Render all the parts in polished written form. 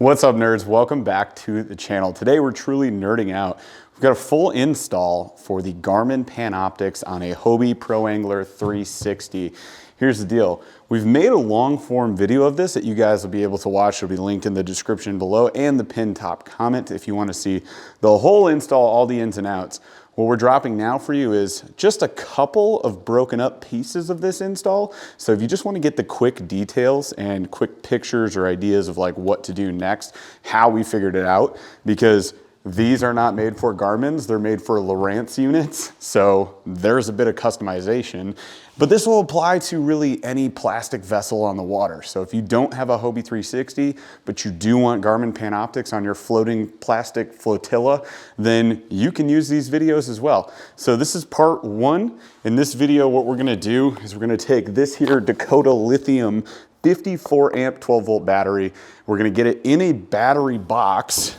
What's up, nerds? Welcome back to the channel. Today we're truly nerding out. We've got a full install for the Garmin Panoptix on a Hobie Pro Angler 360. Here's the deal. We've made a long form video of this that you guys will be able to watch. It'll be linked in the description below and the pinned top comment if you want to see the whole install, all the ins and outs. What we're dropping now for you is just a couple of broken up pieces of this install. So if you just want to get the quick details and quick pictures or ideas of like what to do next, how we figured it out, because these are not made for Garmin's, they're made for Lowrance units. So there's a bit of customization, but this will apply to really any plastic vessel on the water. So if you don't have a Hobie 360, but you do want Garmin Panoptix on your floating plastic flotilla, then you can use these videos as well. So this is part one. In this video, what we're gonna do is we're gonna take this here Dakota Lithium 54 amp 12 volt battery. We're gonna get it in a battery box,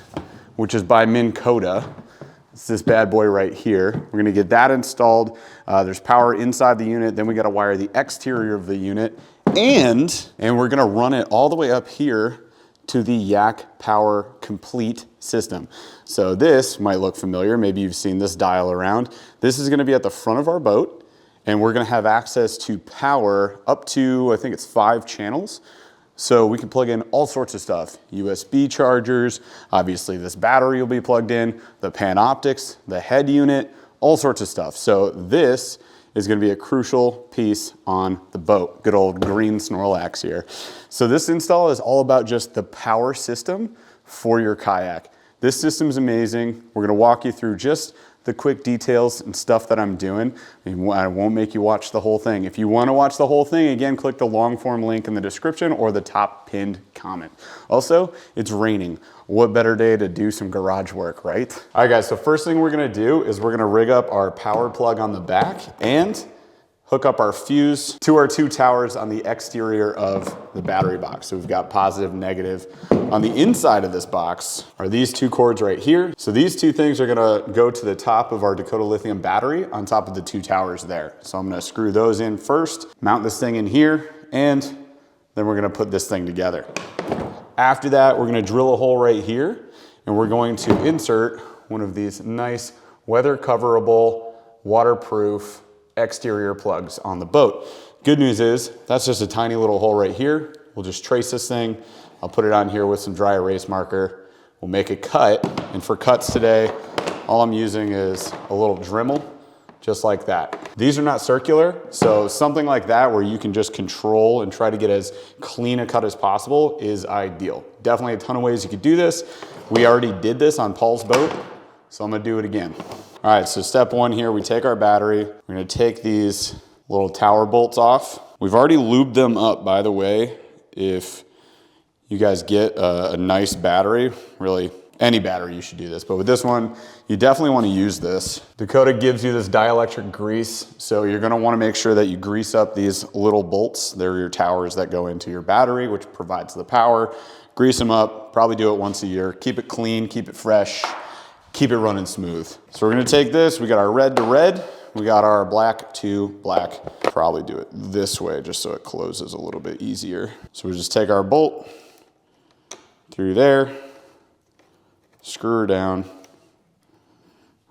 which is by Minn Kota. It's this bad boy right here. We're gonna get that installed. There's power inside the unit, then we gotta wire the exterior of the unit, and we're gonna run it all the way up here to the Yak Power Complete system. So this might look familiar. Maybe you've seen this dial around. This is gonna be at the front of our boat, and we're gonna have access to power up to, I think it's 5 channels. So we can plug in all sorts of stuff, USB chargers, obviously this battery will be plugged in, the Panoptix, the head unit, all sorts of stuff. So this is gonna be a crucial piece on the boat. Good old green Snorlax here. So this install is all about just the power system for your kayak. This system's amazing. We're gonna walk you through just the quick details and stuff that I'm doing. I won't make you watch the whole thing. If you want to watch the whole thing, again, click the long form link in the description or the top pinned comment. Also, it's raining. What better day to do some garage work, right? All right, guys, so first thing we're gonna do is we're gonna rig up our power plug on the back and hook up our fuse to our 2 towers on the exterior of the battery box. So we've got positive, negative. On the inside of this box are these 2 cords right here. So these 2 things are gonna go to the top of our Dakota Lithium battery on top of the 2 towers there. So I'm gonna screw those in first, mount this thing in here, and then we're gonna put this thing together. After that, we're gonna drill a hole right here, and we're going to insert one of these nice weather coverable, waterproof exterior plugs on the boat. Good news is that's just a tiny little hole right here. We'll just trace this thing. I'll put it on here with some dry erase marker. We'll make a cut, and for cuts today, all I'm using is a little Dremel, just like that. These are not circular, so something like that where you can just control and try to get as clean a cut as possible is ideal. Definitely a ton of ways you could do this. We already did this on Paul's boat, so I'm gonna do it again. All right, so step 1 here, we take our battery. We're gonna take these little tower bolts off. We've already lubed them up, by the way. If you guys get a nice battery, really any battery you should do this, but with this one, you definitely wanna use this. Dakota gives you this dielectric grease, so you're gonna wanna make sure that you grease up these little bolts. They're your towers that go into your battery, which provides the power. Grease them up, probably do it once a year. Keep it clean, keep it fresh. Keep it running smooth. So we're gonna take this, we got our red to red, we got our black to black. Probably do it this way just so it closes a little bit easier. So we just take our bolt through there, screw her down.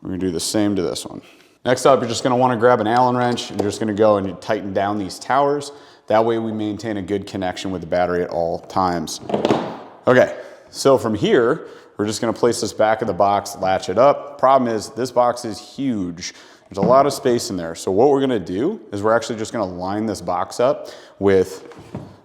We're gonna do the same to this one. Next up, you're just gonna wanna grab an Allen wrench and you're just gonna go and tighten down these towers. That way we maintain a good connection with the battery at all times. Okay, so from here, we're just gonna place this back in the box, latch it up. Problem is, this box is huge. There's a lot of space in there. So what we're gonna do is we're actually just gonna line this box up with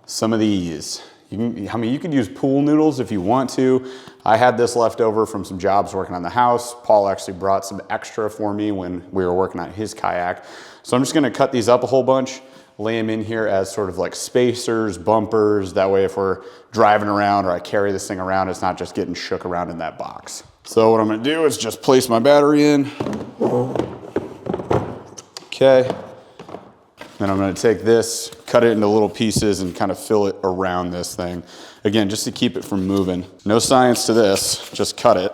some of these. You could use pool noodles if you want to. I had this left over from some jobs working on the house. Paul actually brought some extra for me when we were working on his kayak. So I'm just gonna cut these up a whole bunch, lay them in here as sort of like spacers, bumpers. That way if we're driving around or I carry this thing around, it's not just getting shook around in that box. So what I'm gonna do is just place my battery in. Okay. Then I'm gonna take this, cut it into little pieces and kind of fill it around this thing. Again, just to keep it from moving. No science to this, just cut it.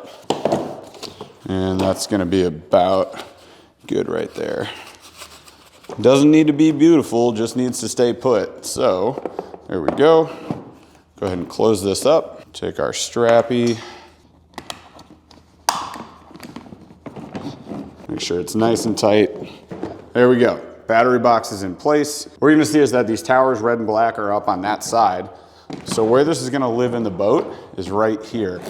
And that's gonna be about good right there. Doesn't need to be beautiful, just needs to stay put. So there we go. Go ahead and close this up. Take our strappy. Make sure it's nice and tight. There we go. Battery box is in place. What you're gonna see is that these towers, red and black, are up on that side. So where this is gonna live in the boat is right here.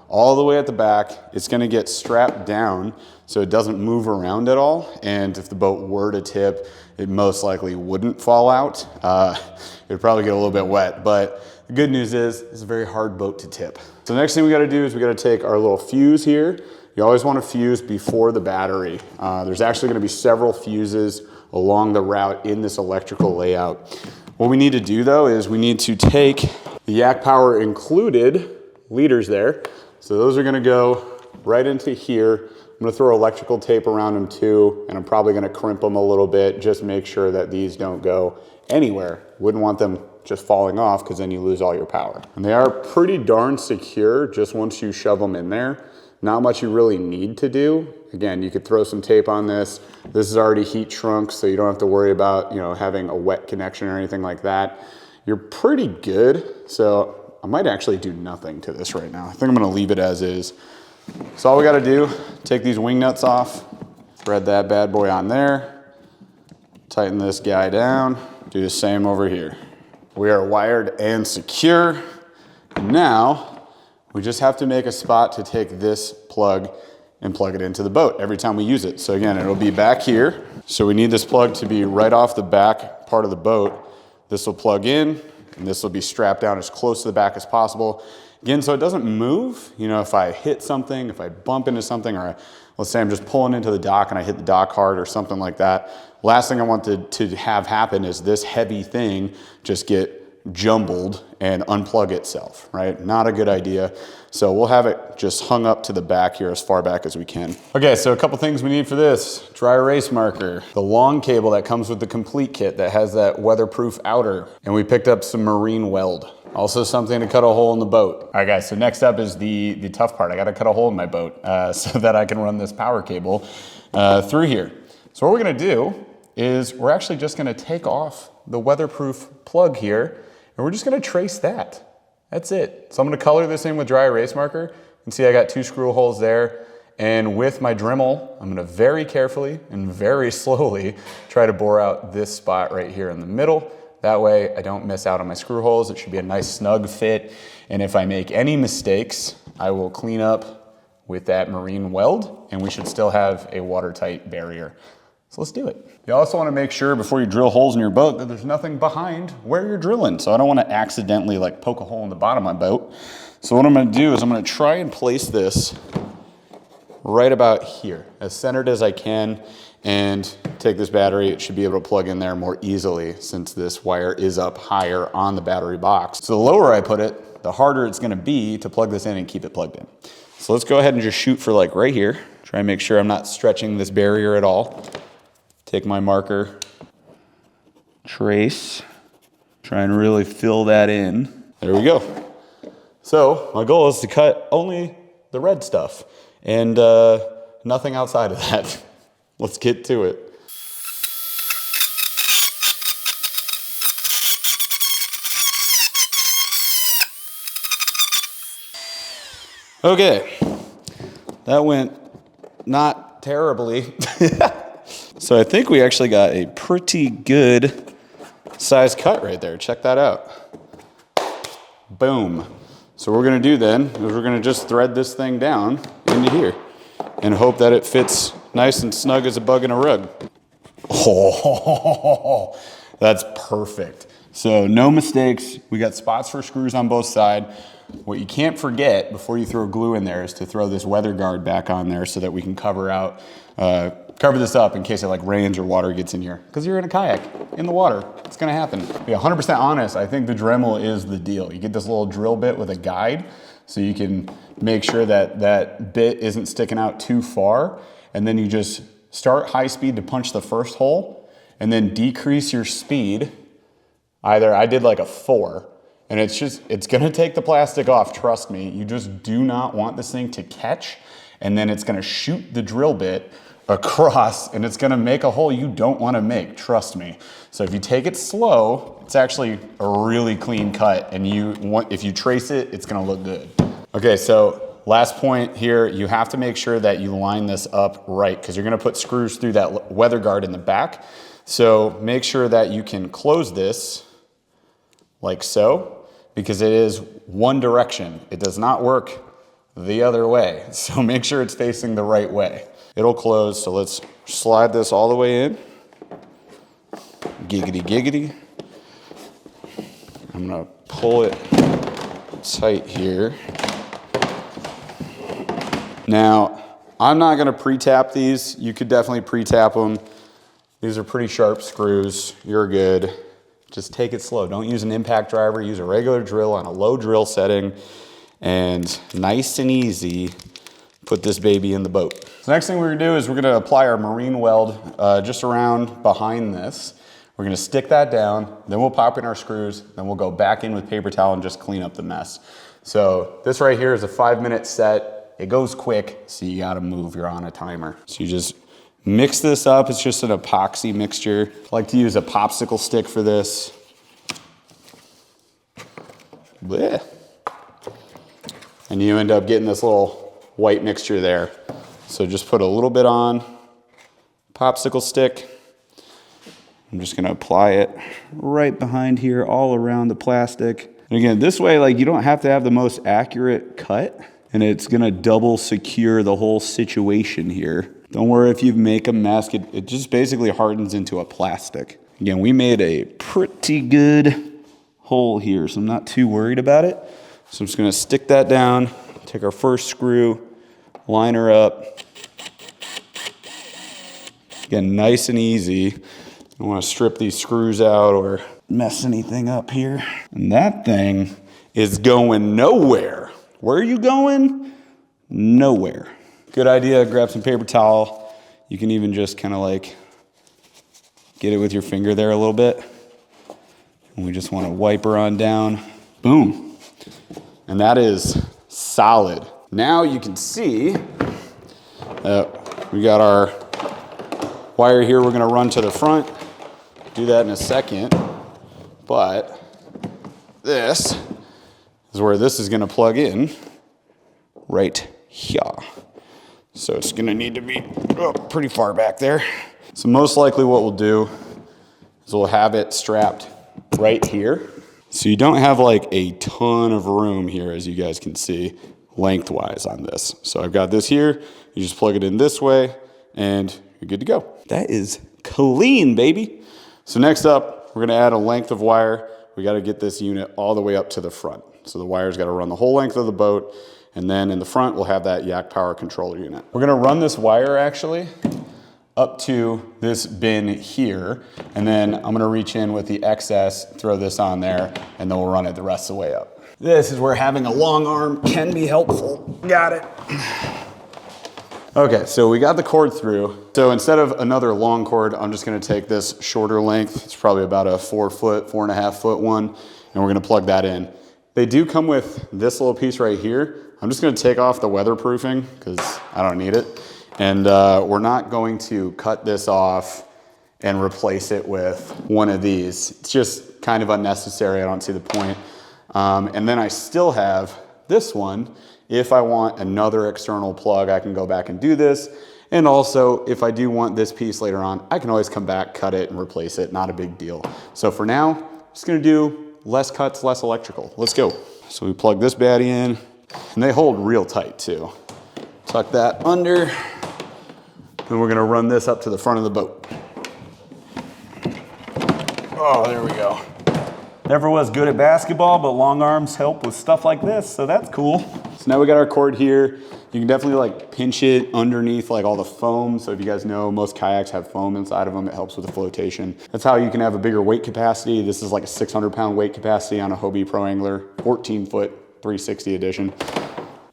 All the way at the back, it's gonna get strapped down so it doesn't move around at all. And if the boat were to tip, it most likely wouldn't fall out. It'd probably get a little bit wet, but the good news is it's a very hard boat to tip. So the next thing we gotta do is we gotta take our little fuse here. You always want to fuse before the battery. There's actually going to be several fuses along the route in this electrical layout. What we need to do though is we need to take the Yak Power included leaders there. So those are going to go right into here. I'm going to throw electrical tape around them too, and I'm probably going to crimp them a little bit, just make sure that these don't go anywhere. Wouldn't want them just falling off because then you lose all your power. And they are pretty darn secure just once you shove them in there. Not much you really need to do. Again, you could throw some tape on this. This is already heat shrunk, so you don't have to worry about, having a wet connection or anything like that. You're pretty good. So I might actually do nothing to this right now. I think I'm gonna leave it as is. So all we gotta do, take these wing nuts off, thread that bad boy on there, tighten this guy down, do the same over here. We are wired and secure. And now, we just have to make a spot to take this plug and plug it into the boat every time we use it. So again, it'll be back here. So we need this plug to be right off the back part of the boat. This will plug in, and this will be strapped down as close to the back as possible. Again, so it doesn't move. If I hit something, if I bump into something, or let's say I'm just pulling into the dock and I hit the dock hard or something like that, last thing I want to have happen is this heavy thing just get jumbled and unplug itself, right? Not a good idea. So we'll have it just hung up to the back here, as far back as we can. Okay, so a couple things we need for this. Dry erase marker, the long cable that comes with the complete kit that has that weatherproof outer, and we picked up some marine weld. Also something to cut a hole in the boat. All right guys, so next up is the tough part. I gotta cut a hole in my boat so that I can run this power cable through here. So what we're gonna do is we're actually just gonna take off the weatherproof plug here, and we're just gonna trace that. That's it. So I'm gonna color this in with dry erase marker. You can see I got 2 screw holes there. And with my Dremel, I'm gonna very carefully and very slowly try to bore out this spot right here in the middle. That way I don't miss out on my screw holes. It should be a nice snug fit. And if I make any mistakes, I will clean up with that marine weld, and we should still have a watertight barrier. So let's do it. You also want to make sure before you drill holes in your boat that there's nothing behind where you're drilling. So I don't want to accidentally poke a hole in the bottom of my boat. So what I'm going to do is I'm going to try and place this right about here, as centered as I can, and take this battery. It should be able to plug in there more easily since this wire is up higher on the battery box. So the lower I put it, the harder it's going to be to plug this in and keep it plugged in. So let's go ahead and just shoot for right here. Try and make sure I'm not stretching this barrier at all. Take my marker, trace, try and really fill that in. There we go. So my goal is to cut only the red stuff and nothing outside of that. Let's get to it. Okay, that went not terribly. So I think we actually got a pretty good size cut right there. Check that out. Boom. So what we're gonna do then is we're gonna just thread this thing down into here and hope that it fits nice and snug as a bug in a rug. Oh, that's perfect. So no mistakes. We got spots for screws on both sides. What you can't forget before you throw glue in there is to throw this weather guard back on there so that we can cover this up in case it rains or water gets in here. Because you're in a kayak, in the water, it's gonna happen. To be 100% honest, I think the Dremel is the deal. You get this little drill bit with a guide so you can make sure that that bit isn't sticking out too far, and then you just start high speed to punch the first hole and then decrease your speed. I did a 4. And it's gonna take the plastic off, trust me. You just do not want this thing to catch, and then it's gonna shoot the drill bit across and it's gonna make a hole you don't wanna make, trust me. So if you take it slow, it's actually a really clean cut, and if you trace it, it's gonna look good. Okay, so last point here, you have to make sure that you line this up right, because you're gonna put screws through that weather guard in the back. So make sure that you can close this like so, because it is one direction. It does not work the other way. So make sure it's facing the right way. It'll close, so let's slide this all the way in. Giggity, giggity. I'm gonna pull it tight here. Now, I'm not gonna pre-tap these. You could definitely pre-tap them. These are pretty sharp screws. You're good. Just take it slow. Don't use an impact driver. Use a regular drill on a low drill setting, and nice and easy, put this baby in the boat. So next thing we're gonna do is we're gonna apply our marine weld just around behind this. We're gonna stick that down, then we'll pop in our screws, then we'll go back in with paper towel and just clean up the mess. So this right here is a 5-minute set. It goes quick, so you gotta move. You're on a timer. So you just mix this up. It's just an epoxy mixture. I like to use a popsicle stick for this. Blech. And you end up getting this little white mixture there. So just put a little bit on, popsicle stick. I'm just gonna apply it right behind here, all around the plastic. And again, this way, like, you don't have to have the most accurate cut, and it's gonna double secure the whole situation here. Don't worry if you make a mess, it just basically hardens into a plastic. Again, we made a pretty good hole here, so I'm not too worried about it. So I'm just gonna stick that down, take our first screw, line her up. Again, nice and easy. I don't wanna strip these screws out or mess anything up here. And that thing is going nowhere. Where are you going? Nowhere. Good idea, grab some paper towel. You can even just kind of like get it with your finger there a little bit. And we just want to wipe her on down. Boom. And that is solid. Now you can see we got our wire here we're going to run to the front. Do that in a second. But this is where this is going to plug in right here. So it's gonna need to be pretty far back there. So most likely what we'll do is we'll have it strapped right here. So you don't have like a ton of room here, as you guys can see, lengthwise on this. So I've got this here, you just plug it in this way and you're good to go. That is clean, baby. So next up, we're gonna add a length of wire. We gotta get this unit all the way up to the front. So the wire's gotta run the whole length of the boat. And then in the front, we'll have that Yak power controller unit. We're gonna run this wire actually up to this bin here. And then I'm gonna reach in with the excess, throw this on there, and then we'll run it the rest of the way up. This is where having a long arm can be helpful. Got it. Okay, so we got the cord through. So instead of another long cord, I'm just gonna take this shorter length. It's probably about a 4.5 foot one, and we're gonna plug that in. They do come with this little piece right here. I'm just gonna take off the weatherproofing because I don't need it. And we're not going to cut this off and replace it with one of these. It's just kind of unnecessary. I don't see the point. And then I still have this one. If I want another external plug, I can go back and do this. And also, if I do want this piece later on, I can always come back, cut it, and replace it. Not a big deal. So for now, I'm just gonna do less cuts, less electrical. Let's go. So we plug this baddie in. And they hold real tight too. Tuck that under, and we're gonna run this up to the front of the boat. Oh, there we go. Never was good at basketball, but long arms help with stuff like this, so that's cool. So now we got our cord here. You can definitely like pinch it underneath like all the foam. So if you guys know, most kayaks have foam inside of them. It helps with the flotation. That's how you can have a bigger weight capacity. This is like a 600-pound weight capacity on a Hobie Pro Angler, 14-foot 360 edition.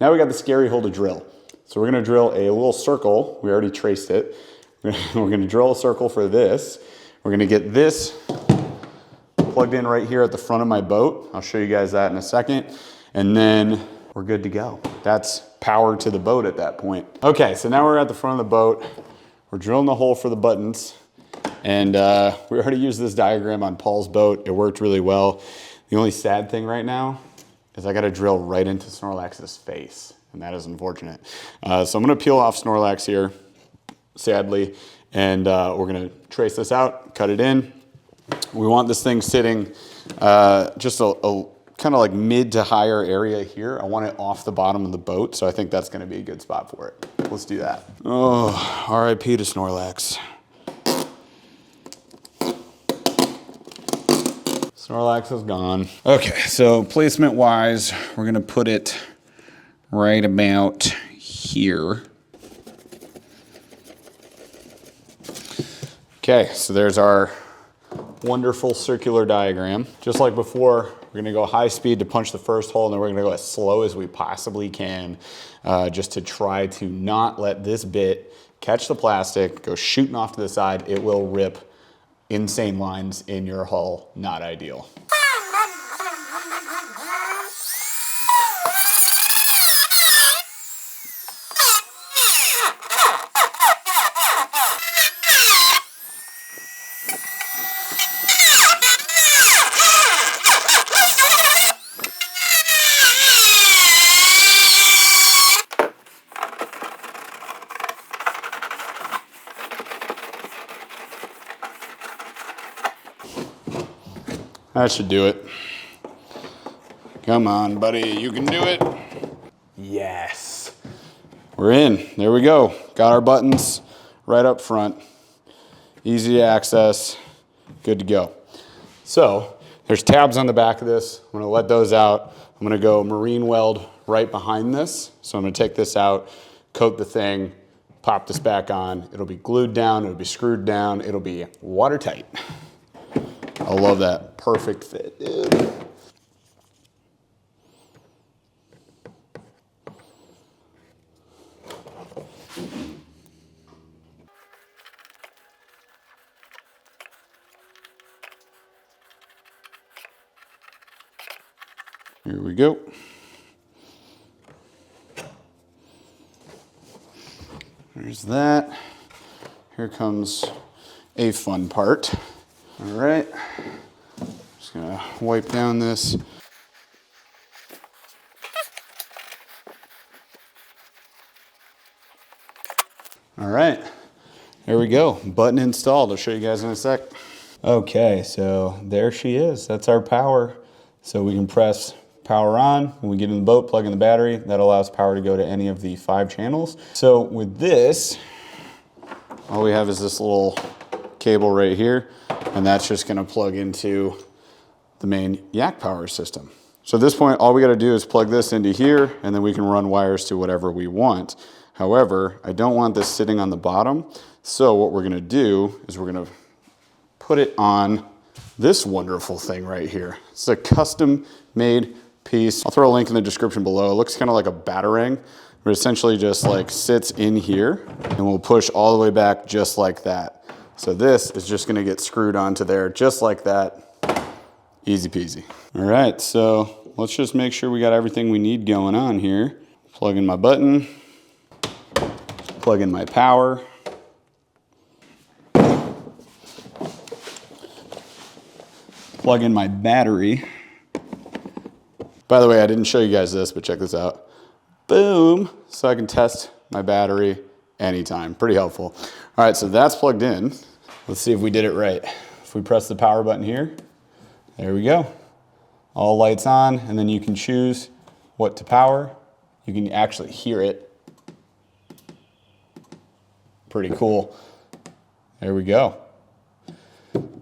Now we got the scary hole to drill. So we're gonna drill a little circle. We already traced it. We're gonna drill a circle for this. We're gonna get this plugged in right here at the front of my boat. I'll show you guys that in a second. And then we're good to go. That's power to the boat at that point. Okay, so now we're at the front of the boat. we're drilling the hole for the buttons. And we already used this diagram on Paul's boat. It worked really well. The only sad thing right now is I got to drill right into Snorlax's face, and that is unfortunate. So I'm going to peel off Snorlax here, sadly, and we're going to trace this out, cut it in. We want this thing sitting just a kind of like mid to higher area here. I want it off the bottom of the boat, so I think that's going to be a good spot for it. Let's do that. Oh, RIP to Snorlax. Snorlax is gone. Okay, so placement wise, we're gonna put it right about here. Okay, so there's our wonderful circular diagram. Just like before, we're gonna go high speed to punch the first hole, and then we're gonna go as slow as we possibly can, just to try to not let this bit catch the plastic, go shooting off to the side. It will rip insane lines in your hull. Not ideal. That should do it. Come on, buddy, you can do it. Yes. We're in, there we go. Got our buttons right up front. Easy to access, good to go. So, there's tabs on the back of this. I'm gonna let those out. I'm gonna go marine weld right behind this. So I'm gonna take this out, coat the thing, pop this back on. It'll be glued down, it'll be screwed down, it'll be watertight. I love that. Perfect fit, dude. Here we go. There's that. Here comes a fun part. All right, just gonna wipe down this. All right, there we go, button installed. I'll show you guys in a sec. Okay, so there she is. That's our power. So we can press power on. When we get in the boat, plug in the battery. That allows power to go to any of the 5 channels. So with this, all we have is this little cable right here, and that's just gonna plug into the main yak power system. So at this point, all we gotta do is plug this into here, and then we can run wires to whatever we want. However, I don't want this sitting on the bottom, so what we're gonna do is we're gonna put it on this wonderful thing right here. It's a custom made piece. I'll throw a link in the description below. It looks kind of like a batarang, but essentially just like sits in here, and we'll push all the way back just like that. So this is just gonna get screwed onto there just like that. Easy peasy. All right, so let's just make sure we got everything we need going on here. Plug in my button, plug in my power. Plug in my battery. By the way, I didn't show you guys this, but check this out. Boom, so I can test my battery anytime. Pretty helpful. All right, so that's plugged in. Let's see if we did it right. If we press the power button here, there we go. All lights on, and then you can choose what to power. You can actually hear it. Pretty cool. There we go.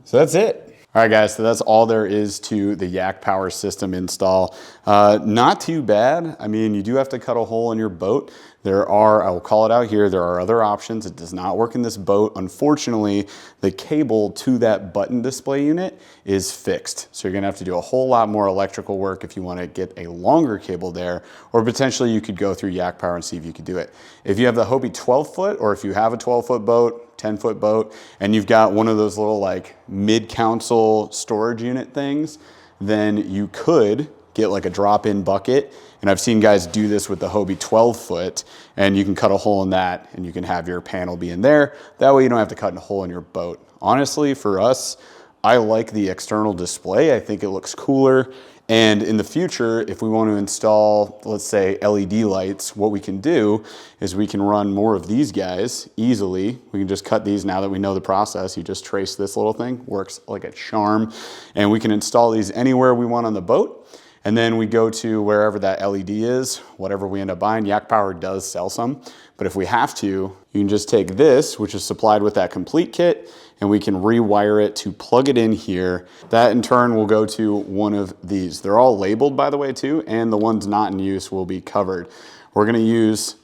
So that's it. All right, guys, so that's all there is to the yak power system install. Not too bad. I mean, you do have to cut a hole in your boat. There are, I will call it out here, there are other options. It does not work in this boat. Unfortunately, the cable to that button display unit is fixed. So you're gonna have to do a whole lot more electrical work if you wanna get a longer cable there, or potentially you could go through Yak Power and see if you could do it. If you have the Hobie 12 foot, or if you have a 12-foot boat, 10-foot boat, and you've got one of those little like mid-console storage unit things, then you could get like a drop-in bucket. And I've seen guys do this with the Hobie 12 foot, and you can cut a hole in that and you can have your panel be in there. That way you don't have to cut a hole in your boat. Honestly, for us, I like the external display. I think it looks cooler. And in the future, if we want to install, let's say, LED lights, what we can do is we can run more of these guys easily. We can just cut these now that we know the process. You just trace this little thing, works like a charm. And we can install these anywhere we want on the boat. And then we go to wherever that LED is, whatever we end up buying. Yak Power does sell some, but if we have to, you can just take this, which is supplied with that complete kit, and we can rewire it to plug it in here. That in turn will go to one of these. They're all labeled, by the way, too, and the ones not in use will be covered. We're gonna use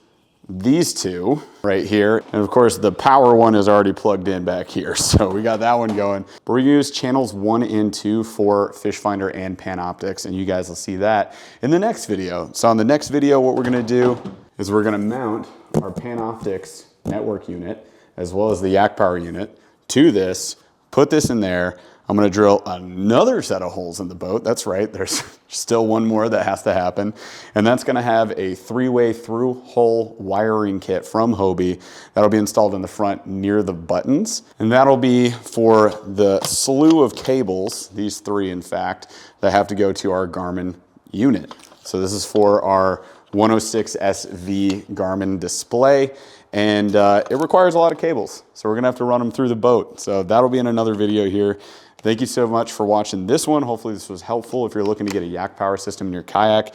these two right here. And of course the power one is already plugged in back here. So we got that one going. But we're gonna use channels 1 and 2 for Fish Finder and Panoptix, and you guys will see that in the next video. So on the next video, what we're gonna do is we're gonna mount our Panoptix network unit as well as the Yak Power unit to this, put this in there. I'm gonna drill another set of holes in the boat. That's right, there's still one more that has to happen. And that's gonna have a 3-way through hole wiring kit from Hobie that'll be installed in the front near the buttons. And that'll be for the slew of cables, these 3 in fact, that have to go to our Garmin unit. So this is for our 106 SV Garmin display. And it requires a lot of cables. So we're gonna have to run them through the boat. So that'll be in another video here. Thank you so much for watching this one. Hopefully this was helpful if you're looking to get a Yak Power system in your kayak.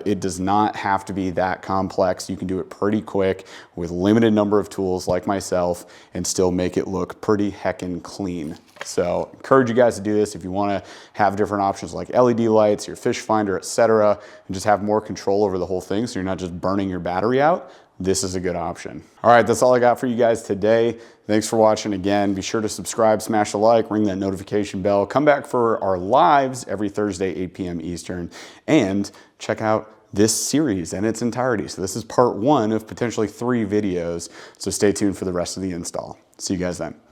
It does not have to be that complex. You can do it pretty quick with limited number of tools like myself and still make it look pretty heckin' clean. So encourage you guys to do this if you wanna have different options like LED lights, your fish finder, etc., and just have more control over the whole thing so you're not just burning your battery out. This is a good option. All right, that's all I got for you guys today. Thanks for watching again. Be sure to subscribe, smash a like, ring that notification bell. Come back for our lives every Thursday, 8 p.m. Eastern, and check out this series in its entirety. So this is part 1 of potentially 3 videos. So stay tuned for the rest of the install. See you guys then.